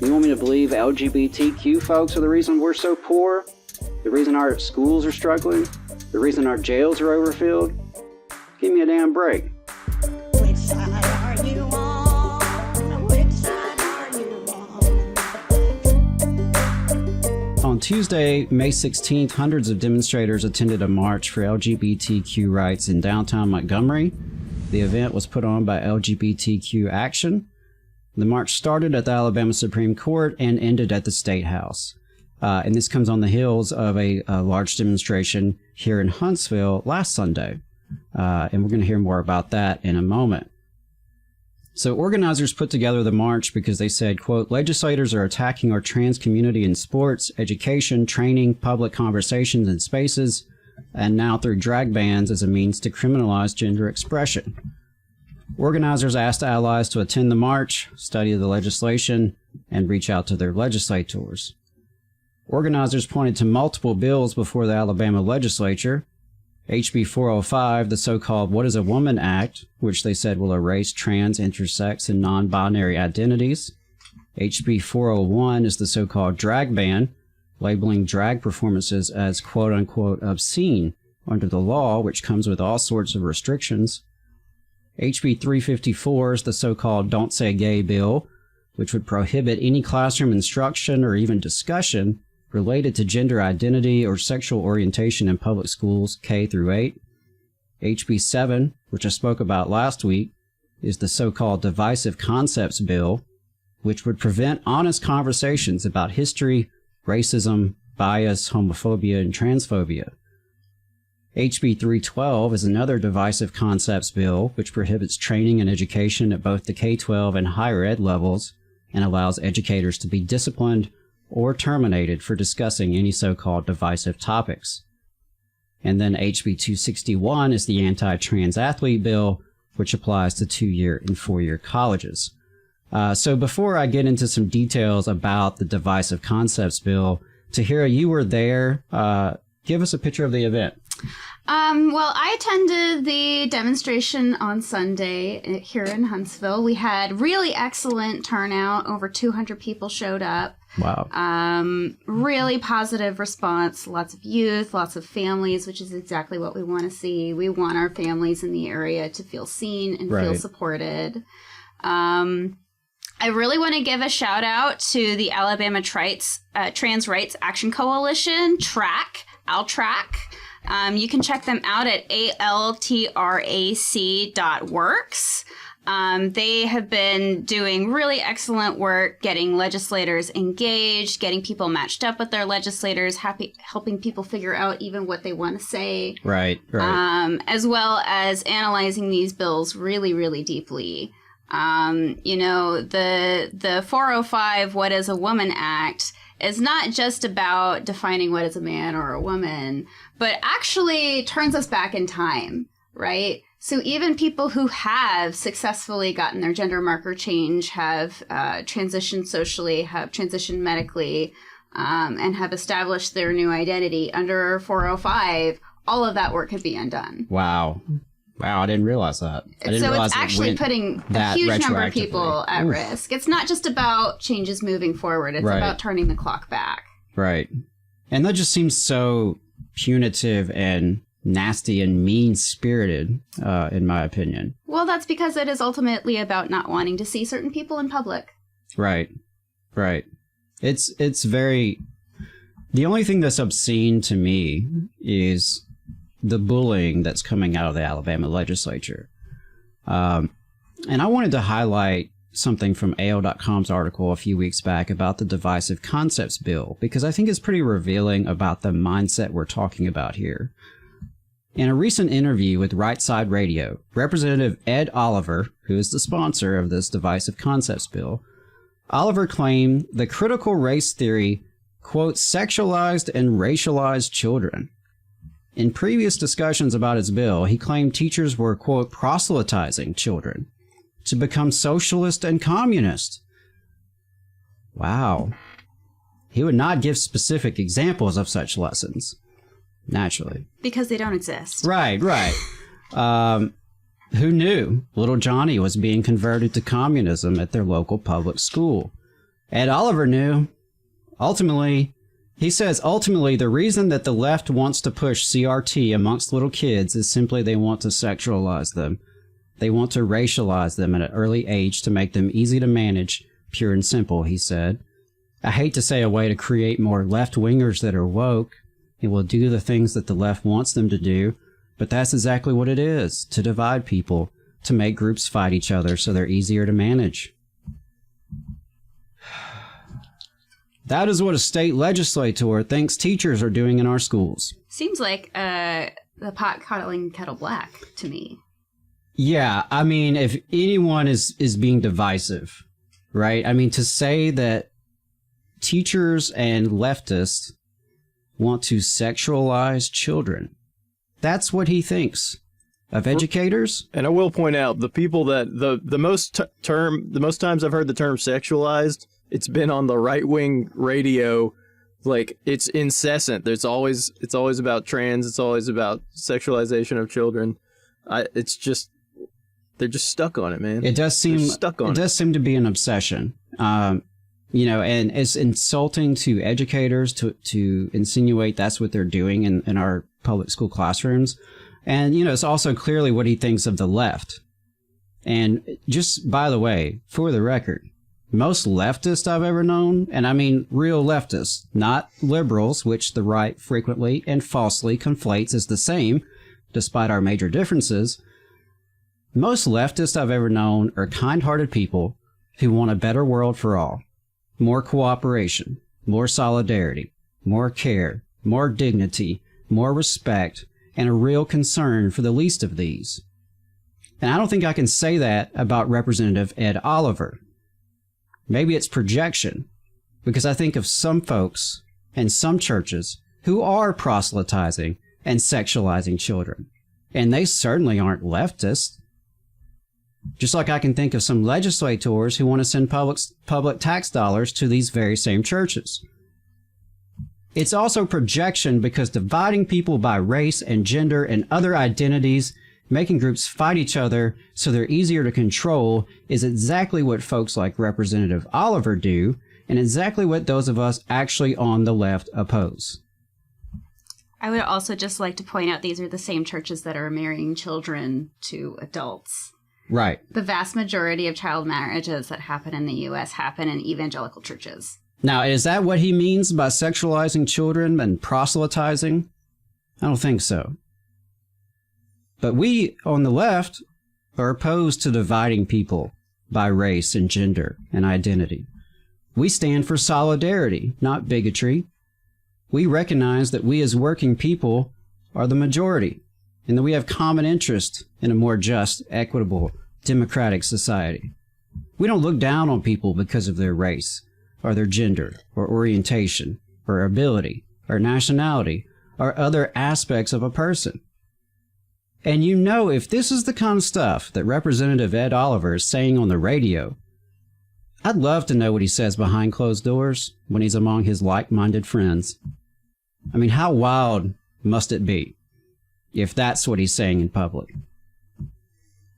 You want me to believe LGBTQ folks are the reason we're so poor? The reason our schools are struggling? The reason our jails are overfilled? Give me a damn break. Which side are you on? Which side are you on? On Tuesday, May 16th, hundreds of demonstrators attended a march for LGBTQ rights in downtown Montgomery. The event was put on by LGBTQ Action. The march started at the Alabama Supreme Court and ended at the State House. And this comes on the heels of a large demonstration here in Huntsville last Sunday. And we're going to hear more about that in a moment. So organizers put together the march because they said, quote, legislators are attacking our trans community in sports, education, training, public conversations and spaces, and now through drag bans as a means to criminalize gender expression. Organizers asked allies to attend the march, study the legislation, and reach out to their legislators. Organizers pointed to multiple bills before the Alabama legislature. HB 405, the so-called What is a Woman Act, which they said will erase trans, intersex, and non-binary identities. HB 401 is the so-called drag ban, labeling drag performances as quote-unquote obscene under the law, which comes with all sorts of restrictions. HB 354 is the so-called Don't Say Gay bill, which would prohibit any classroom instruction or even discussion related to gender identity or sexual orientation in public schools K through 8. HB 7, which I spoke about last week, is the so-called Divisive Concepts bill, which would prevent honest conversations about history, racism, bias, homophobia, and transphobia. HB 312 is another Divisive Concepts bill, which prohibits training and education at both the K-12 and higher ed levels and allows educators to be disciplined or terminated for discussing any so-called divisive topics. And then HB 261 is the anti-trans athlete bill, which applies to 2-year and 4-year colleges. So before I get into some details about the Divisive Concepts bill, Tahira, you were there. Give us a picture of the event. Well, I attended the demonstration on Sunday here in Huntsville. We had really excellent turnout. Over 200 people showed up. Wow. Really positive response. Lots of youth, lots of families, which is exactly what we want to see. We want our families in the area to feel seen and feel supported. I really want to give a shout out to the Alabama Trans Rights Action Coalition, ALTRAC. You can check them out at altrac.works. They have been doing really excellent work getting legislators engaged, getting people matched up with their legislators, helping people figure out even what they want to say. Right. As well as analyzing these bills really, really deeply. The 405 What is a Woman Act is not just about defining what is a man or a woman, but actually turns us back in time, right? So even people who have successfully gotten their gender marker change, have transitioned socially, have transitioned medically, and have established their new identity under 405, all of that work could be undone. Wow, I didn't realize that. So it's actually putting a huge number of people at risk. It's not just about changes moving forward. It's about turning the clock back. Right. And that just seems so punitive and nasty and mean-spirited, in my opinion. Well, that's because it is ultimately about not wanting to see certain people in public. Right. It's very... The only thing that's obscene to me is the bullying that's coming out of the Alabama legislature. And I wanted to highlight something from AL.com's article a few weeks back about the Divisive Concepts bill, because I think it's pretty revealing about the mindset we're talking about here. In a recent interview with Right Side Radio, Representative Ed Oliver, who is the sponsor of this Divisive Concepts bill, Oliver claimed the critical race theory, quote, sexualized and racialized children. In previous discussions about his bill, he claimed teachers were, quote, proselytizing children to become socialist and communist. Wow. He would not give specific examples of such lessons, naturally. Because they don't exist. Right. Who knew little Johnny was being converted to communism at their local public school? Ed Oliver knew. He says, ultimately, the reason that the left wants to push CRT amongst little kids is simply they want to sexualize them. They want to racialize them at an early age to make them easy to manage, pure and simple, he said. I hate to say a way to create more left-wingers that are woke and will do the things that the left wants them to do, but that's exactly what it is, to divide people, to make groups fight each other so they're easier to manage. That is what a state legislator thinks teachers are doing in our schools. Seems like the pot calling kettle black to me. Yeah, I mean, if anyone is being divisive, right? I mean, to say that teachers and leftists want to sexualize children, that's what he thinks of educators. And I will point out, the people that the most times I've heard the term sexualized, it's been on the right-wing radio. Like, it's incessant. It's always about trans. It's always about sexualization of children. It's just, they're just stuck on it, man. It does seem to be an obsession. You know, and it's insulting to educators to insinuate that's what they're doing in our public school classrooms. And, you know, it's also clearly what he thinks of the left. And just, by the way, for the record, most leftists I've ever known, and I mean real leftists, not liberals, which the right frequently and falsely conflates as the same, despite our major differences, most leftists I've ever known are kind-hearted people who want a better world for all. More cooperation, more solidarity, more care, more dignity, more respect, and a real concern for the least of these. And I don't think I can say that about Representative Ed Oliver. Maybe it's projection, because I think of some folks and some churches who are proselytizing and sexualizing children, and they certainly aren't leftists. Just like I can think of some legislators who want to send public tax dollars to these very same churches. It's also projection because dividing people by race and gender and other identities, making groups fight each other so they're easier to control, is exactly what folks like Representative Oliver do, and exactly what those of us actually on the left oppose. I would also just like to point out these are the same churches that are marrying children to adults. Right. The vast majority of child marriages that happen in the U.S. happen in evangelical churches. Now, is that what he means by sexualizing children and proselytizing? I don't think so. But we, on the left, are opposed to dividing people by race and gender and identity. We stand for solidarity, not bigotry. We recognize that we as working people are the majority, and that we have common interest in a more just, equitable, democratic society. We don't look down on people because of their race, or their gender, or orientation, or ability, or nationality, or other aspects of a person. And you know, if this is the kind of stuff that Representative Ed Oliver is saying on the radio, I'd love to know what he says behind closed doors when he's among his like-minded friends. I mean, how wild must it be if that's what he's saying in public?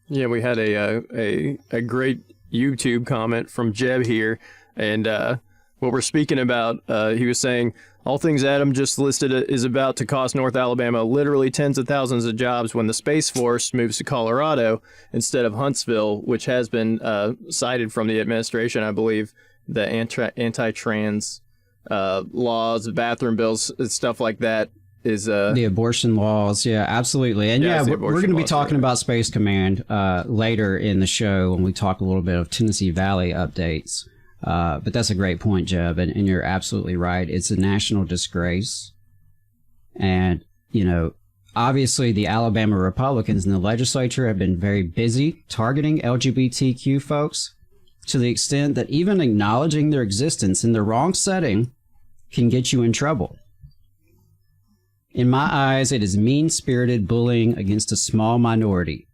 Yeah, we had a great YouTube comment from Jeb here, and what we're speaking about, he was saying, all things Adam just listed is about to cost North Alabama literally tens of thousands of jobs when the Space Force moves to Colorado instead of Huntsville, which has been cited from the administration, I believe, the anti-trans laws, bathroom bills, stuff like that. Is the abortion laws. Yeah, absolutely. And yeah, we're going to be talking about Space Command later in the show when we talk a little bit of Tennessee Valley updates. But that's a great point, Jeb, and you're absolutely right. It's a national disgrace. And, you know, obviously the Alabama Republicans in the legislature have been very busy targeting LGBTQ folks to the extent that even acknowledging their existence in the wrong setting can get you in trouble. In my eyes, it is mean-spirited bullying against a small minority,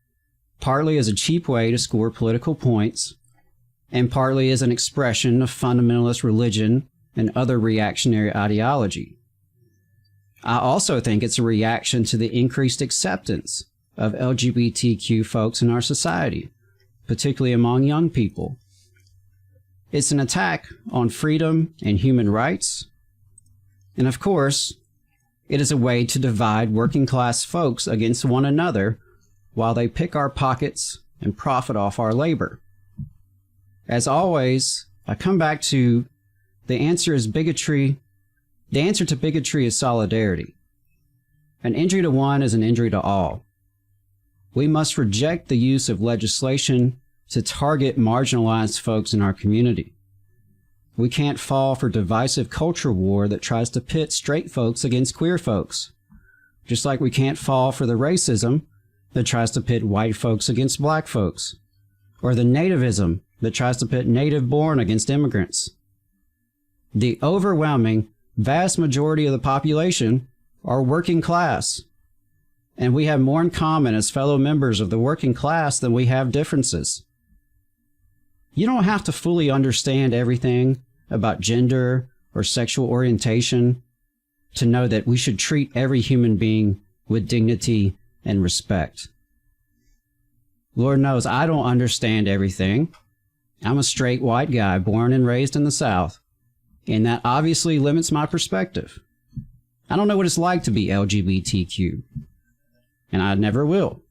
partly as a cheap way to score political points, and partly as an expression of fundamentalist religion and other reactionary ideology. I also think it's a reaction to the increased acceptance of LGBTQ folks in our society, particularly among young people. It's an attack on freedom and human rights. And of course, it is a way to divide working class folks against one another while they pick our pockets and profit off our labor. As always, I come back to the answer is bigotry. The answer to bigotry is solidarity. An injury to one is an injury to all. We must reject the use of legislation to target marginalized folks in our community. We can't fall for divisive culture war that tries to pit straight folks against queer folks. Just like we can't fall for the racism that tries to pit white folks against black folks, or the nativism that tries to pit native-born against immigrants. The overwhelming, vast majority of the population are working class, and we have more in common as fellow members of the working class than we have differences. You don't have to fully understand everything about gender or sexual orientation to know that we should treat every human being with dignity and respect. Lord knows I don't understand everything. I'm a straight white guy born and raised in the South, and that obviously limits my perspective. I don't know what it's like to be LGBTQ, and I never will.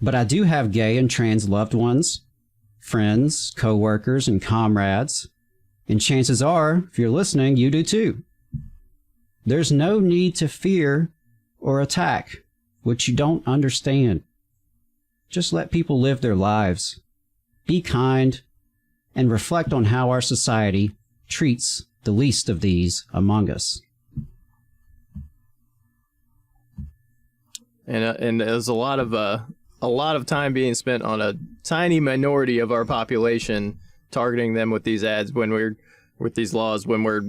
But I do have gay and trans loved ones, friends, co-workers, and comrades, and chances are, if you're listening, you do too. There's no need to fear or attack what you don't understand. Just let people live their lives. Be kind, and reflect on how our society treats the least of these among us. And there's a lot of time being spent on a tiny minority of our population, targeting them with these ads with these laws when we're,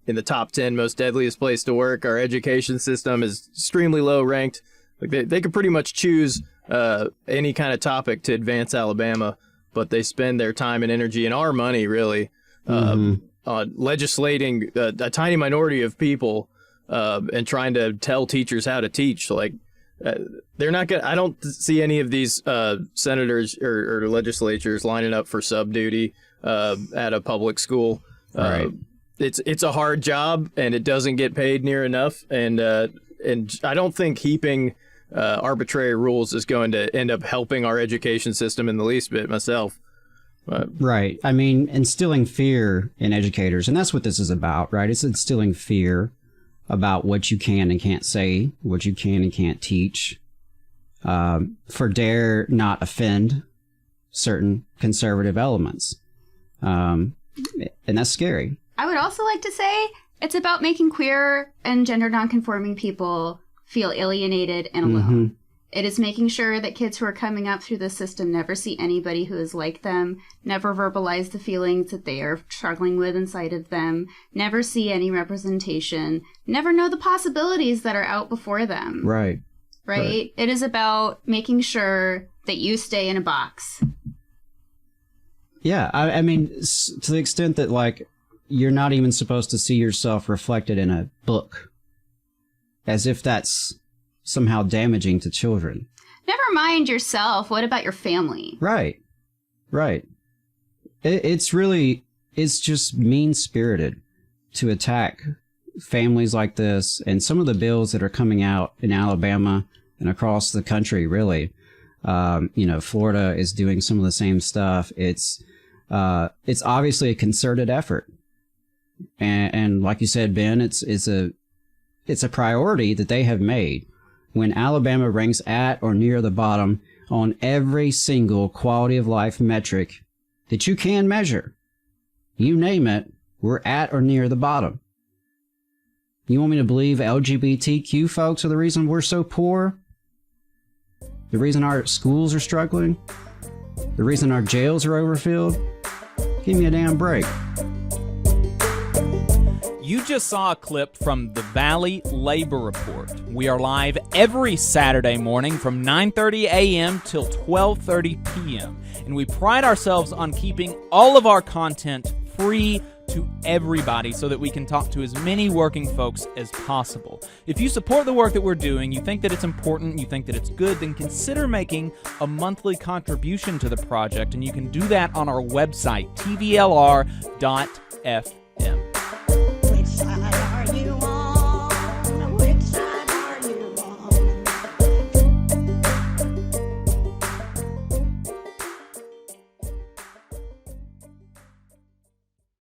in the top 10 most deadliest place to work. Our education system is extremely low ranked. Like they could pretty much choose any kind of topic to advance Alabama, but they spend their time and energy and our money really on legislating a tiny minority of people and trying to tell teachers how to teach. They're not gonna. I don't see any of these senators or legislatures lining up for sub duty at a public school. Right. It's a hard job and it doesn't get paid near enough. And I don't think heaping arbitrary rules is going to end up helping our education system in the least bit myself. Right. I mean, instilling fear in educators, and that's what this is about, right? It's instilling fear about what you can and can't say, what you can and can't teach, for dare not offend certain conservative elements. And that's scary. I would also like to say it's about making queer and gender nonconforming people feel alienated and alone. Mm-hmm. It is making sure that kids who are coming up through the system never see anybody who is like them, never verbalize the feelings that they are struggling with inside of them, never see any representation, never know the possibilities that are out before them. Right. Right? It is about making sure that you stay in a box. Yeah. I mean, to the extent that, you're not even supposed to see yourself reflected in a book, as if that's somehow damaging to children. Never mind yourself. What about your family? Right. It's just mean-spirited to attack families like this, and some of the bills that are coming out in Alabama and across the country, really. Florida is doing some of the same stuff. It's obviously a concerted effort. And like you said, Ben, it's a priority that they have made. When Alabama ranks at or near the bottom on every single quality of life metric that you can measure, you name it, we're at or near the bottom. You want me to believe LGBTQ folks are the reason we're so poor? The reason our schools are struggling? The reason our jails are overfilled? Give me a damn break. You just saw a clip from the Valley Labor Report. We are live every Saturday morning from 9:30 a.m. till 12:30 p.m. And we pride ourselves on keeping all of our content free to everybody so that we can talk to as many working folks as possible. If you support the work that we're doing, you think that it's important, you think that it's good, then consider making a monthly contribution to the project, and you can do that on our website, tvlr.fm.